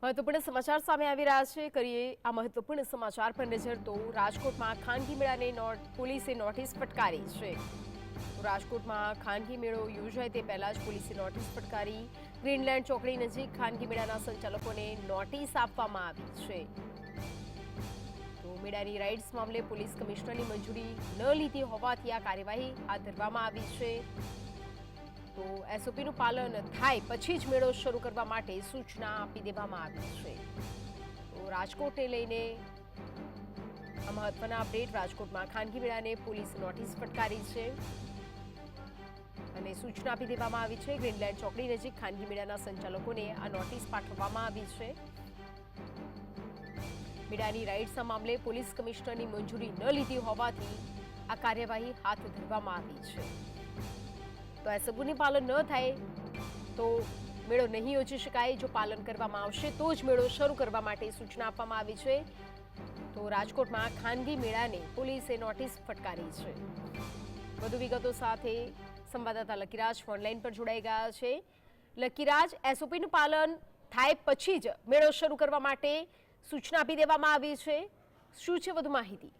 મહત્વપૂર્ણ સમાચાર સામે આવી રહ્યા છે। કરીએ આ મહત્વપૂર્ણ સમાચાર પર નજર તો રાજકોટમાં ખાનગી મેળાને પોલીસે નોટિસ ફટકારી છે। રાજકોટમાં ખાનગી મેળો યોજાય તે પહેલા જ પોલીસે નોટિસ ફટકારી। ગ્રીનલેન્ડ ચોકડી નજીક ખાનગી મેળાના સંચાલકોને નોટિસ આપવામાં આવી છે। તો મેળાની રાઇડ્સ મામલે પોલીસ કમિશનરની મંજૂરી ન લીધી હોવાથી આ કાર્યવાહી હાથ ધરવામાં આવી છે। તો એસઓપીનું પાલન થાય પછી જ મેળો શરૂ કરવા માટે સૂચના આપી દેવામાં આવી છે। તો રાજકોટને લઈને આ મહત્વના અપડેટ। રાજકોટમાં ખાનગી મેળાને પોલીસે નોટિસ ફટકારી છે અને સૂચના આપી દેવામાં આવી છે। ગ્રીનલેન્ડ ચોકડી નજીક ખાનગી મેળાના સંચાલકોને આ નોટિસ પાઠવવામાં આવી છે। મેળાની રાઇડ્સના મામલે પોલીસ કમિશનરની મંજૂરી ન લીધી હોવાથી આ કાર્યવાહી હાથ ધરવામાં આવી છે। તો એસઓપીનું પાલન ન થાય તો મેળો નહીં યોજી શકાય। જો પાલન કરવામાં આવશે તો જ મેળો શરૂ કરવા માટે સૂચના આપવામાં આવી છે। તો રાજકોટમાં ખાનગી મેળાને પોલીસે નોટિસ ફટકારી છે। વધુ વિગતો સાથે સંવાદદાતા લકીરાજ ફોનલાઈન પર જોડાઈ ગયા છે। લકીરાજ, એસઓપીનું પાલન થાય પછી જ મેળો શરૂ કરવા માટે સૂચના આપી દેવામાં આવી છે, શું છે વધુ માહિતી?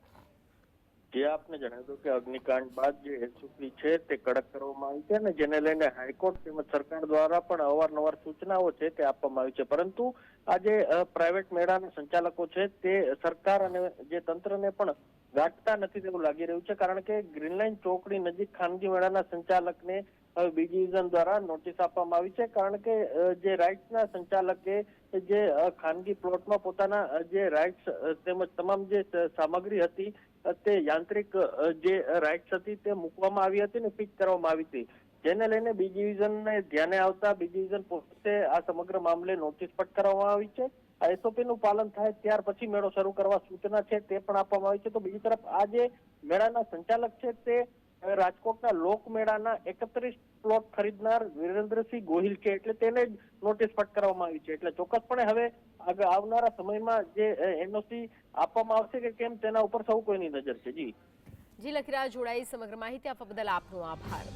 જે આપને જણાવ્યું કે અગ્નિકાંડ બાદ જે એસઓપી છે તે કડક કરવામાં આવી છે અને જેને લઈને હાઈકોર્ટ તેમજ સરકાર દ્વારા પણ અવારનવાર સૂચનાઓ છે તે આપવામાં આવી છે। પરંતુ આ જે પ્રાઇવેટ મેળાના સંચાલકો છે તે સરકાર અને જે તંત્રને પણ ગાંઠતા નથી તેવું લાગી રહ્યું છે। કારણ કે ગ્રીનલેન્ડ ચોકડી નજીક ખાનગી મેળાના સંચાલકને હવે બી ડિવિઝન દ્વારા નોટિસ આપવામાં આવી છે। કારણ કે જે રાઇટ્સના સંચાલકે જે ખાનગી પ્લોટમાં પોતાના જે રાઇટ્સ તેમજ તમામ જે સામગ્રી હતી તે યાંત્રિક જે રાઇટ્સ હતી તે મૂકવામાં આવી હતી ને ફિટ કરવામાં આવી હતી, જેને લઈને બી ડિવિઝનને ધ્યાને આવતા બી ડિવિઝન પોલીસે આ સમગ્ર મામલે નોટિસ ફટકારવામાં આવી છે। આ એસઓપીનું પાલન થાય ત્યાર પછી મેળો શરૂ કરવા સૂચના છે તે પણ આપવામાં આવી છે। તો બીજી તરફ આ જે મેળાના સંચાલક છે તે રાજકોટના લોકમેળાના 31 પ્લોટ ખરીદનાર વિરેન્દ્રસિંહ ગોહિલ છે, એટલે તેને જ નોટિસ ફટકારવામાં આવી છે। એટલે ચોક્કસપણે હવે આવનારા સમયમાં જે એનઓસી આપવામાં આવશે કે કેમ તેના ઉપર સૌ કોઈની નજર છે। જી લકીરાજ, જોડાઈ સમગ્ર માહિતી આપવા બદલ આપનો આભાર।